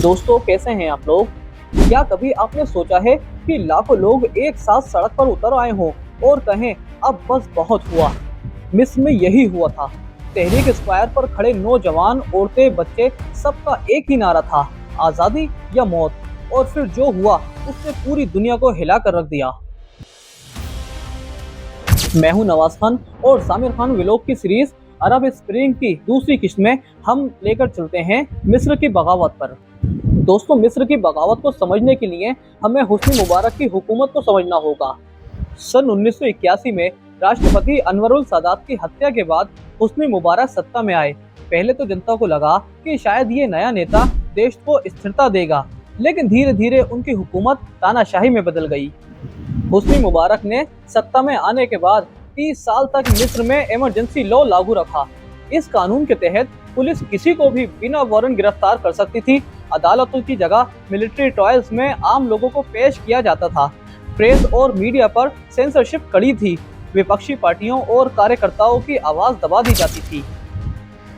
दोस्तों, कैसे हैं आप लोग। क्या कभी आपने सोचा है कि लाखों लोग एक साथ सड़क पर उतर आए हों और कहें अब बस बहुत हुआ। मिस्र में यही हुआ था। तहरीक स्क्वायर पर खड़े नौजवान, औरतें, बच्चे, सबका एक ही नारा था, आज़ादी या मौत। और फिर जो हुआ उसने पूरी दुनिया को हिला कर रख दिया। मैं हूं नवाज खान और सामिर खान व्लॉग की सीरीज अरब स्प्रिंग की दूसरी किस्त में हम लेकर चलते हैं मिस्र की बगावत पर। दोस्तों, मिस्र की बगावत को समझने के लिए हमें हुस्नी मुबारक की हुकूमत को समझना होगा। सन 1981 में राष्ट्रपति अनवरुल सादात की हत्या के बाद हुस्नी मुबारक सत्ता में आए। पहले तो जनता को लगा कि शायद ये नया नेता देश को स्थिरता देगा, लेकिन धीरे धीरे उनकी हुकूमत तानाशाही में बदल गई। हुस्नी मुबारक ने सत्ता में आने के बाद 30 साल तक मिस्र में इमरजेंसी लॉ लागू रखा। इस कानून के तहत पुलिस किसी को भी बिना वारंट गिरफ्तार कर सकती थी। अदालतों की जगह मिलिट्री ट्रायल्स में आम लोगों को पेश किया जाता था। प्रेस और मीडिया पर सेंसरशिप कड़ी थी। विपक्षी पार्टियों और कार्यकर्ताओं की आवाज दबा दी जाती थी।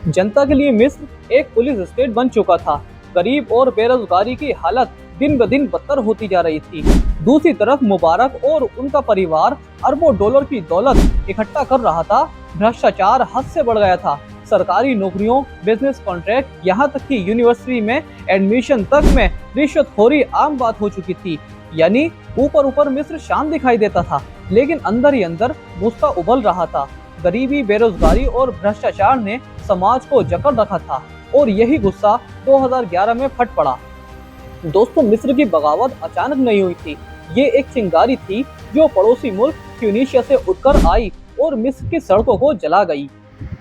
जनता के लिए मिस्र एक पुलिस स्टेट बन चुका था। गरीब और बेरोजगारी की हालत दिन ब दिन बदतर होती जा रही थी। दूसरी तरफ मुबारक और उनका परिवार अरबों डॉलर की दौलत इकट्ठा कर रहा था। भ्रष्टाचार हद से बढ़ गया था। सरकारी नौकरियों, बिजनेस कॉन्ट्रैक्ट, यहाँ तक कि यूनिवर्सिटी में एडमिशन तक में रिश्वतखोरी आम बात हो चुकी थी। यानी ऊपर ऊपर मिस्र शांत दिखाई देता था, लेकिन अंदर ही अंदर गुस्सा उबल रहा था। गरीबी, बेरोजगारी और भ्रष्टाचार ने समाज को जकड़ रखा था और यही गुस्सा 2011 में फट पड़ा। दोस्तों, मिस्र की बगावत अचानक नहीं हुई थी। ये एक चिंगारी थी जो पड़ोसी मुल्क ट्यूनीशिया से उठकर आई और मिस्र की सड़कों को जला गई।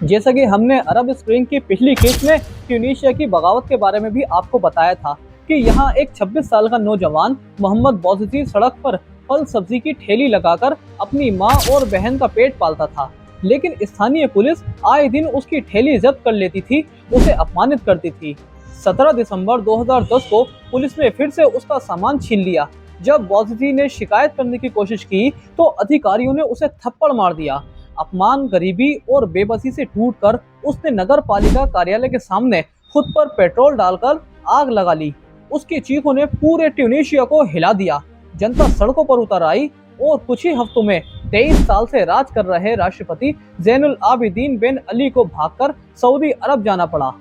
जैसा कि हमने अरब स्प्रिंग की पिछली किस्त में ट्यूनीशिया की बगावत के बारे में भी आपको बताया था कि यहाँ एक 26 साल का नौजवान मोहम्मद बौज़ीज़ी सड़क पर फल सब्जी की ठेली लगाकर अपनी माँ और बहन का पेट पालता था। लेकिन स्थानीय पुलिस आए दिन उसकी ठेली जब्त कर लेती थी, उसे अपमानित करती थी। 17 दिसंबर 2010 को पुलिस ने फिर से उसका सामान छीन लिया। जब बौज़ीज़ी ने शिकायत करने की कोशिश की तो अधिकारियों ने उसे थप्पड़ मार दिया। अपमान, गरीबी और बेबसी से टूटकर उसने नगर पालिका कार्यालय के सामने खुद पर पेट्रोल डालकर आग लगा ली। उसकी चीखों ने पूरे ट्यूनीशिया को हिला दिया। जनता सड़कों पर उतर आई और कुछ ही हफ्तों में 23 साल से राज कर रहे राष्ट्रपति ज़ैनुल आबिदीन बिन अली को भागकर सऊदी अरब जाना पड़ा।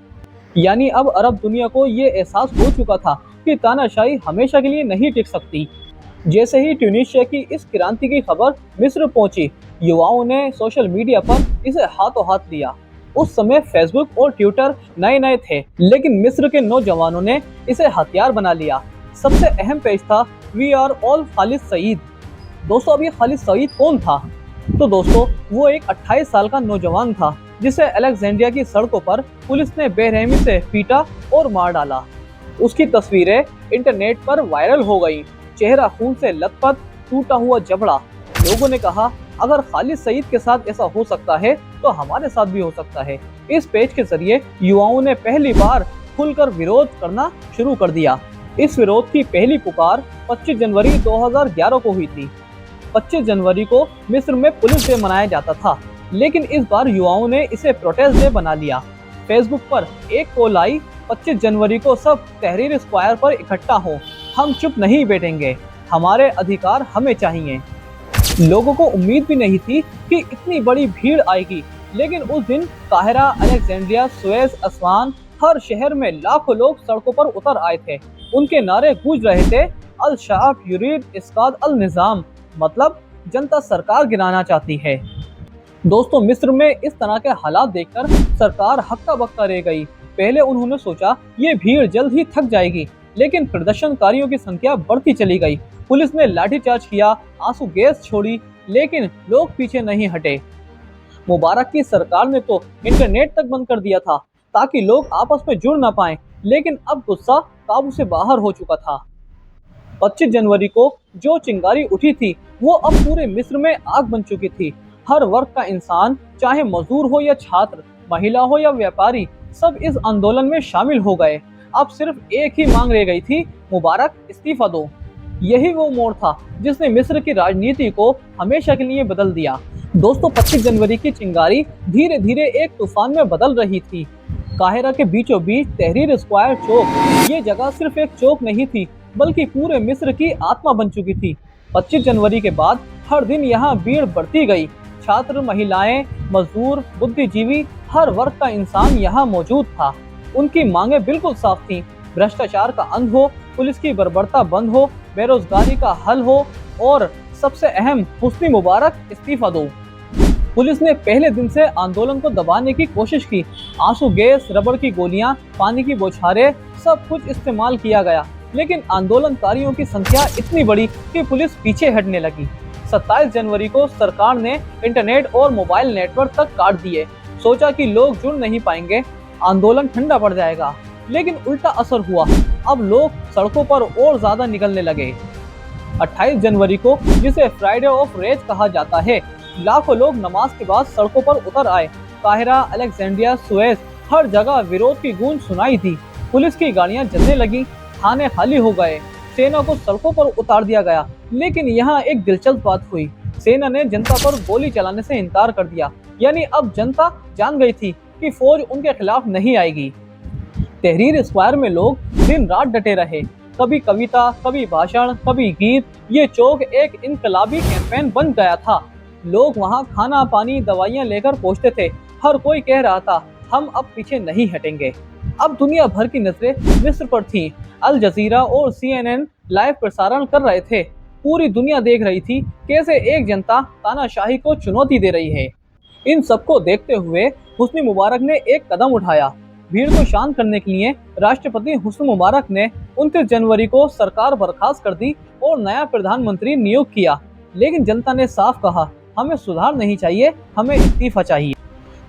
यानी अब अरब दुनिया को ये एहसास हो चुका था कि तानाशाही हमेशा के लिए नहीं टिक सकती। जैसे ही ट्यूनीशिया की इस क्रांति की खबर मिस्र पहुंची, युवाओं ने सोशल मीडिया पर इसे हाथों हाथ लिया। उस समय फेसबुक और ट्विटर नए नए थे, लेकिन मिस्र के नौजवानों ने इसे हथियार बना लिया। सबसे अहम पेज था we are all Khalid Saeed. दोस्तों, अब ये खालिद सईद कौन था? तो दोस्तों, वो एक 28 साल का नौजवान था जिसे अलेक्जेंड्रिया की सड़कों पर पुलिस ने बेरहमी से पीटा और मार डाला। उसकी तस्वीरें इंटरनेट पर वायरल हो गई। चेहरा खून से लथपथ, टूटा हुआ जबड़ा। लोगों ने कहा, अगर खालिद सईद के साथ ऐसा हो सकता है तो हमारे साथ भी हो सकता है। इस पेज के जरिए युवाओं ने पहली बार खुलकर विरोध करना शुरू कर दिया। इस विरोध की पहली पुकार 25 जनवरी 2011 को हुई थी। 25 जनवरी को मिस्र में पुलिस डे मनाया जाता था, लेकिन इस बार युवाओं ने इसे प्रोटेस्ट डे बना लिया। फेसबुक पर एक पोल आई, 25 जनवरी को सब तहरीर स्क्वायर पर इकट्ठा हो, हम चुप नहीं बैठेंगे, हमारे अधिकार हमें चाहिए। लोगों को उम्मीद भी नहीं थी कि इतनी बड़ी भीड़ आएगी, लेकिन उस दिन काहिरा, अलेक्जेंड्रिया, सुएज, अस्वान, हर शहर में लाखों लोग सड़कों पर उतर आए थे। उनके नारे गूंज रहे थे, अल शाअब युरीद इस्कात अल निज़ाम, मतलब जनता सरकार गिराना चाहती है। दोस्तों, मिस्र में इस तरह के हालात देखकर सरकार हक्का बक्का रह गई। पहले उन्होंने सोचा ये भीड़ जल्द ही थक जाएगी, लेकिन प्रदर्शनकारियों की संख्या बढ़ती चली गई। पुलिस ने लाठीचार्ज किया, आंसू गैस छोड़ी, लेकिन लोग पीछे नहीं हटे। मुबारक की सरकार ने तो इंटरनेट तक बंद कर दिया था ताकि लोग आपस में जुड़ ना पाएं, लेकिन अब गुस्सा काबू से बाहर हो चुका था। 25 जनवरी को जो चिंगारी उठी थी वो अब पूरे मिस्र में आग बन चुकी थी। हर वर्ग का इंसान, चाहे मजदूर हो या छात्र, महिला हो या व्यापारी, सब इस आंदोलन में शामिल हो गए। अब सिर्फ एक ही मांग रह गई थी, मुबारक इस्तीफा दो। यही वो मोड़ था जिसने मिस्र की राजनीति को हमेशा के लिए बदल दिया। दोस्तों, 25 जनवरी की चिंगारी धीरे धीरे एक तूफान में बदल रही थी। काहिरा के बीचों बीच तहरीर स्क्वायर चौक, ये जगह सिर्फ एक चौक नहीं थी बल्कि पूरे मिस्र की आत्मा बन चुकी थी। 25 जनवरी के बाद हर दिन यहाँ भीड़ बढ़ती गई। छात्र, महिलाएं, मजदूर, बुद्धिजीवी, हर वर्ग का इंसान यहाँ मौजूद था। उनकी मांगे बिल्कुल साफ थीं। भ्रष्टाचार का अंत हो, पुलिस की बर्बरता बंद हो, बेरोजगारी का हल हो और सबसे अहम, हुस्नी मुबारक इस्तीफा दो। पुलिस ने पहले दिन से आंदोलन को दबाने की कोशिश की। आंसू गैस, रबड़ की गोलियां, पानी की बौछारें, सब कुछ इस्तेमाल किया गया, लेकिन आंदोलनकारियों की संख्या इतनी बढ़ी कि पुलिस पीछे हटने लगी। 27 जनवरी को सरकार ने इंटरनेट और मोबाइल नेटवर्क तक काट दिए। सोचा कि लोग जुड़ नहीं पाएंगे, आंदोलन ठंडा पड़ जाएगा, लेकिन उल्टा असर हुआ। अब लोग सड़कों पर और ज्यादा निकलने लगे। 28 जनवरी को, जिसे फ्राइडे ऑफ रेज कहा जाता है, लाखों लोग नमाज के बाद सड़कों पर उतर आए। काहिरा, अलेक्जेंड्रिया, सुएज, हर जगह विरोध की गूंज सुनाई थी। पुलिस की गाड़ियां जलने लगी, थाने खाली हो गए, सेना को सड़कों पर उतार दिया गया। लेकिन यहाँ एक दिलचस्प बात हुई, सेना ने जनता पर गोली चलाने से इनकार कर दिया। यानी अब जनता जान गई थी कि फौज उनके खिलाफ नहीं आएगी। तहरीर स्क्वायर में लोग दिन रात डटे रहे, कभी कविता, कभी भाषण, कभी गीत। ये चौक एक इनकलाबी कैंपेन बन गया था। लोग वहाँ खाना, पानी, दवाइयाँ लेकर पहुँचते थे। हर कोई कह रहा था, हम अब पीछे नहीं हटेंगे। अब दुनिया भर की नजरें मिस्र पर थीं। अल जजीरा और CNN लाइव प्रसारण कर रहे थे। पूरी दुनिया देख रही थी कैसे एक जनता तानाशाही को चुनौती दे रही है। इन सबको देखते हुए हुस्नी मुबारक ने एक कदम उठाया। भीड़ को शांत करने के लिए राष्ट्रपति हुस्नी मुबारक ने 29 जनवरी को सरकार बर्खास्त कर दी और नया प्रधानमंत्री नियुक्त किया। लेकिन जनता ने साफ कहा, हमें सुधार नहीं चाहिए, हमें इस्तीफा चाहिए।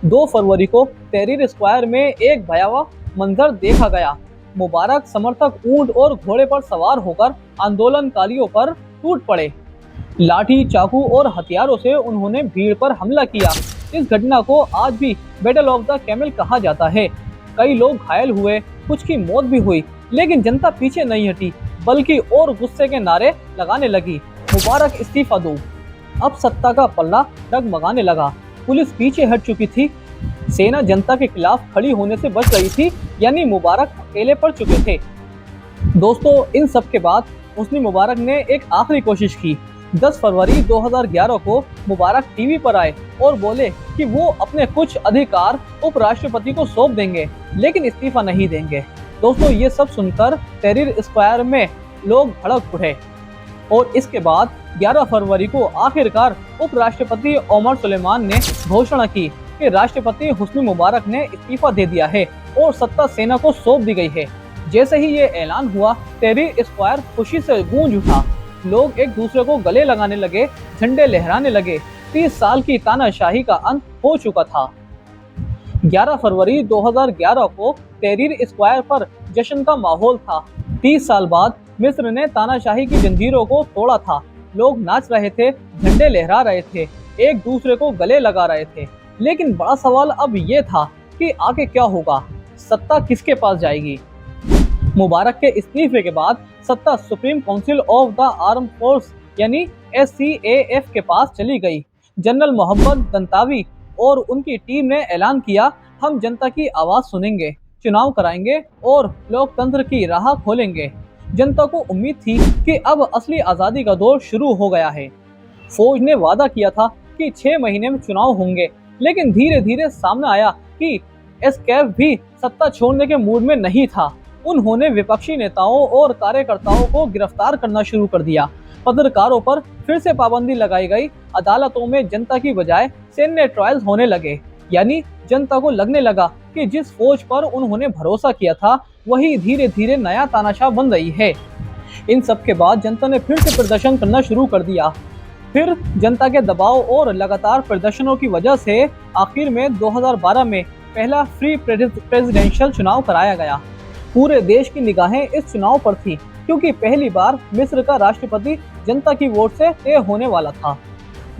2 फरवरी को तहरीर स्क्वायर में एक भयावह मंजर देखा गया। मुबारक समर्थक ऊंट और घोड़े पर सवार होकर आंदोलनकारियों पर टूट पड़े। लाठी, चाकू और हथियारों से उन्होंने भीड़ पर हमला किया। इस घटना को आज भी बैटल ऑफ द कैमल कहा जाता है। कई लोग घायल हुए, कुछ की मौत भी हुई, लेकिन जनता पीछे नहीं हटी, बल्कि और गुस्से के नारे लगाने लगी, मुबारक इस्तीफा दो। अब सत्ता का पल्ला डगमगाने लगा। पुलिस पीछे हट चुकी थी, सेना जनता के खिलाफ खड़ी होने से बच रही थी, यानी मुबारक अकेले पड़ चुके थे। दोस्तों, इन सब के बाद हुस्नी मुबारक ने एक आखिरी कोशिश की। 10 फरवरी 2011 को मुबारक टीवी पर आए और बोले कि वो अपने कुछ अधिकार उपराष्ट्रपति को सौंप देंगे, लेकिन इस्तीफा नहीं देंगे। दोस्तों, ये सब सुनकर तहरीर स्क्वायर में लोग भड़क उठे और इसके बाद 11 फरवरी को आखिरकार उपराष्ट्रपति ओमर सुलेमान ने घोषणा की कि राष्ट्रपति हुस्नी मुबारक ने इस्तीफा दे दिया है और सत्ता सेना को सौंप दी गई है। जैसे ही ये ऐलान हुआ, तहरीर स्क्वायर खुशी से गूंज उठा। लोग एक दूसरे को गले लगाने लगे, झंडे लहराने लगे। 30 साल की तानाशाही का अंत हो चुका था। 11 फरवरी 2011 को तहरीर स्क्वायर पर जश्न का माहौल था। 30 साल बाद मिस्र ने तानाशाही की जंजीरों को तोड़ा था। लोग नाच रहे थे, झंडे लहरा रहे थे, एक दूसरे को गले लगा रहे थे। लेकिन बड़ा सवाल अब ये था कि आगे क्या होगा, सत्ता किसके पास जाएगी। मुबारक के इस्तीफे के बाद सत्ता supreme council of the arm force यानी SCAF के पास चली गई। जनरल मोहम्मद दंतावी और उनकी टीम ने ऐलान किया, हम जनता की आवाज सुनेंगे, चुनाव कराएंगे और लोकतंत्र की राह खोलेंगे। जनता को उम्मीद थी कि अब असली आज़ादी का दौर शुरू हो गया है। फौज ने वादा किया था कि 6 महीने में चुनाव होंगे, लेकिन धीरे धीरे सामने आया कि SCAF भी सत्ता छोड़ने के मूड में नहीं था। उन्होंने विपक्षी नेताओं और कार्यकर्ताओं को गिरफ्तार करना शुरू कर दिया। पत्रकारों पर फिर से पाबंदी लगाई गई। अदालतों में जनता की बजाय सैन्य ट्रायल्स होने लगे। यानी जनता को लगने लगा कि जिस फौज पर उन्होंने भरोसा किया था, वही धीरे धीरे नया तानाशाह बन रही है। इन सब के बाद जनता ने फिर से प्रदर्शन करना शुरू कर दिया। फिर जनता के दबाव और लगातार प्रदर्शनों की वजह से आखिर में 2012 में पहला फ्री प्रेसिडेंशियल चुनाव कराया गया। पूरे देश की निगाहें इस चुनाव पर थी, क्योंकि पहली बार मिस्र का राष्ट्रपति जनता की वोट से तय होने वाला था।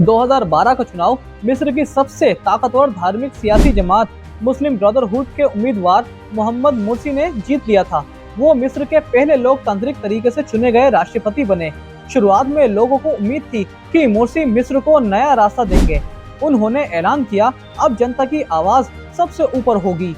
2012 का चुनाव मिस्र की सबसे ताकतवर धार्मिक सियासी जमात मुस्लिम ब्रदरहुड के उम्मीदवार मोहम्मद मुर्सी ने जीत लिया था। वो मिस्र के पहले लोकतांत्रिक तरीके से चुने गए राष्ट्रपति बने। शुरुआत में लोगों को उम्मीद थी कि मुर्सी मिस्र को नया रास्ता देंगे। उन्होंने ऐलान किया, अब जनता की आवाज सबसे ऊपर होगी।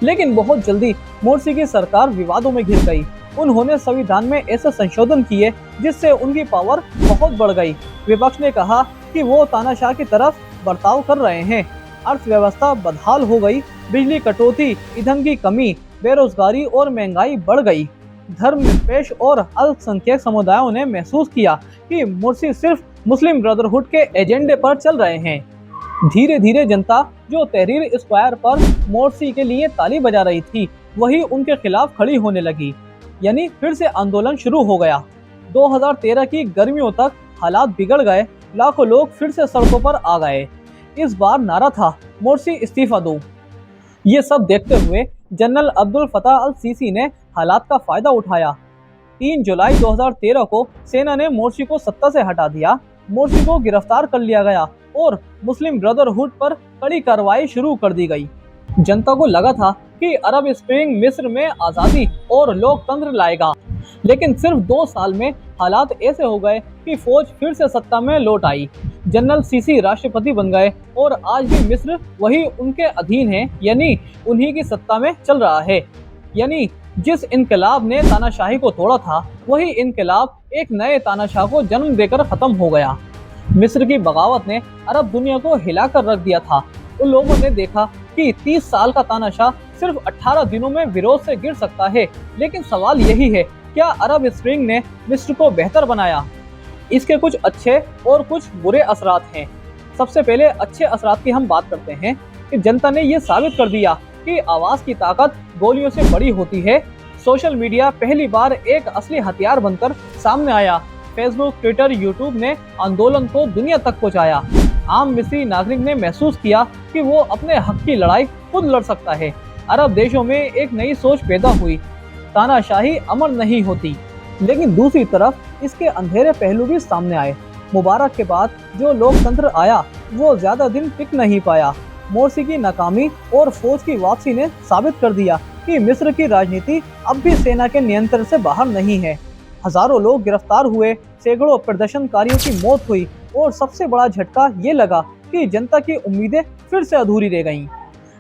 लेकिन बहुत जल्दी मोर्सी की सरकार विवादों में घिर गई। उन्होंने संविधान में ऐसे संशोधन किए जिससे उनकी पावर बहुत बढ़ गई। विपक्ष ने कहा कि वो तानाशाह की तरफ बर्ताव कर रहे हैं। अर्थव्यवस्था बदहाल हो गई, बिजली कटौती, ईंधन की कमी, बेरोजगारी और महंगाई बढ़ गई। धर्मनिरपेक्ष और अल्पसंख्यक समुदायों ने महसूस किया कि मुर्सी सिर्फ मुस्लिम ब्रदरहुड के एजेंडे पर चल रहे हैं। धीरे धीरे जनता जो तहरीर स्क्वायर पर मोर्सी के लिए ताली बजा रही थी, वही उनके खिलाफ खड़ी होने लगी। यानी फिर से आंदोलन शुरू हो गया। 2013 की गर्मियों तक हालात बिगड़ गए। लाखों लोग फिर से सड़कों पर आ गए। इस बार नारा था, मोर्सी इस्तीफा दो। ये सब देखते हुए जनरल अब्दुल फताह अल सीसी ने हालात का फायदा उठाया। 3 जुलाई 2013 को सेना ने मोर्सी को सत्ता से हटा दिया। मोर्सी को गिरफ्तार कर लिया गया और मुस्लिम ब्रदरहुड पर कड़ी कार्रवाई शुरू कर दी गई। जनता को लगा था कि अरब स्प्रिंग मिस्र में आज़ादी और लोकतंत्र लाएगा, लेकिन सिर्फ 2 साल में हालात ऐसे हो गए कि फौज फिर से सत्ता में लौट आई। जनरल सीसी राष्ट्रपति बन गए और आज भी मिस्र वही उनके अधीन है, यानी उन्हीं की सत्ता में चल रहा है। यानी जिस इनकलाब ने तानाशाही को तोड़ा था, वही इनकलाब एक नए तानाशाह को जन्म देकर खत्म हो गया। मिस्र की बगावत ने अरब दुनिया को हिलाकर रख दिया था। उन लोगों ने देखा कि 30 साल का तानाशाह सिर्फ 18 दिनों में विरोध से गिर सकता है। लेकिन सवाल यही है, क्या अरब स्प्रिंग ने मिस्र को बेहतर बनाया? इसके कुछ अच्छे और कुछ बुरे असरात हैं। सबसे पहले अच्छे असरात की हम बात करते हैं कि जनता ने ये साबित कर दिया कि आवाज़ की ताकत गोलियों से बड़ी होती है। सोशल मीडिया पहली बार एक असली हथियार बनकर सामने आया। फेसबुक, ट्विटर, यूट्यूब ने आंदोलन को दुनिया तक पहुंचाया। आम मिस्री नागरिक ने महसूस किया कि वो अपने हक की लड़ाई खुद लड़ सकता है। अरब देशों में एक नई सोच पैदा हुई, तानाशाही अमर नहीं होती। लेकिन दूसरी तरफ इसके अंधेरे पहलू भी सामने आए। मुबारक के बाद जो लोकतंत्र आया, वो ज्यादा दिन टिक नहीं पाया। मोर्सी की नाकामी और फौज की वापसी ने साबित कर दिया कि मिस्र की राजनीति अब भी सेना के नियंत्रण से बाहर नहीं है। हजारों लोग गिरफ्तार हुए, सैकड़ों प्रदर्शनकारियों की मौत हुई और सबसे बड़ा झटका ये लगा कि जनता की उम्मीदें फिर से अधूरी रह गईं।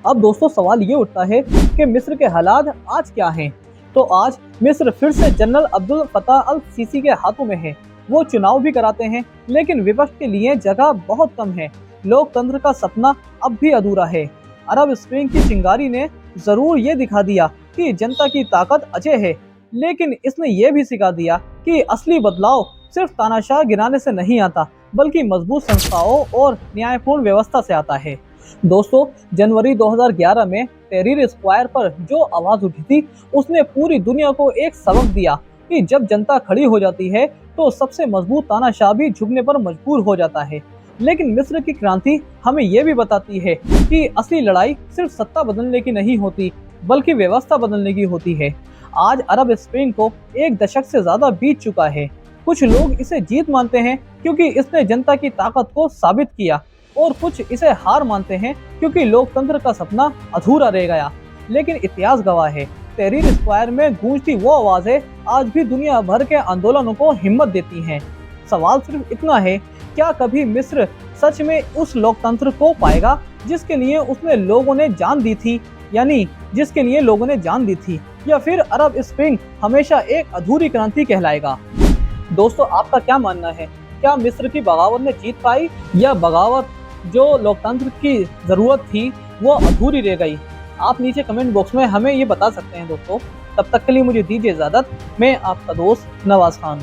अब दोस्तों सवाल ये उठता है कि मिस्र के हालात आज क्या हैं? तो आज मिस्र फिर से जनरल अब्दुल फताह अल सीसी के हाथों में है। वो चुनाव भी कराते हैं, लेकिन विपक्ष के लिए जगह बहुत कम है। लोकतंत्र का सपना अब भी अधूरा है। अरब स्प्रिंग की चिंगारी ने जरूर ये दिखा दिया कि जनता की ताकत अजय है, लेकिन इसने ये भी सिखा दिया कि असली बदलाव सिर्फ तानाशाह गिराने से नहीं आता, बल्कि मजबूत संस्थाओं और न्यायपूर्ण व्यवस्था से आता है। दोस्तों, जनवरी 2011 में तहरीर स्क्वायर पर जो आवाज उठी थी, उसने पूरी दुनिया को एक सबक दिया कि जब जनता खड़ी हो जाती है तो सबसे मजबूत तानाशाह भी झुकने पर मजबूर हो जाता है। लेकिन मिस्र की क्रांति हमें यह भी बताती है कि असली लड़ाई सिर्फ सत्ता बदलने की नहीं होती, बल्कि व्यवस्था बदलने की होती है। आज अरब स्प्रिंग को 1 दशक से ज्यादा बीत चुका है। कुछ लोग इसे जीत मानते हैं क्योंकि इसने जनता की ताकत को साबित किया, और कुछ इसे हार मानते हैं क्योंकि लोकतंत्र का सपना अधूरा रह गया। लेकिन इतिहास गवाह है, तहरीर स्क्वायर में गूंजती वो आवाजें आज भी दुनिया भर के आंदोलनों को हिम्मत देती हैं। सवाल सिर्फ इतना है, क्या कभी मिस्र सच में उस लोकतंत्र को पाएगा जिसके लिए उसने लोगों ने जान दी थी, यानी जिसके लिए लोगों ने जान दी थी, या फिर अरब स्प्रिंग हमेशा एक अधूरी क्रांति कहलाएगा? दोस्तों, आपका क्या मानना है? क्या मिस्र की बगावत ने जीत पाई, या बगावत जो लोकतंत्र की जरूरत थी वो अधूरी रह गई? आप नीचे कमेंट बॉक्स में हमें ये बता सकते हैं दोस्तों। तब तक के लिए मुझे दीजिए इजाजत। मैं आपका दोस्त नवाज खान।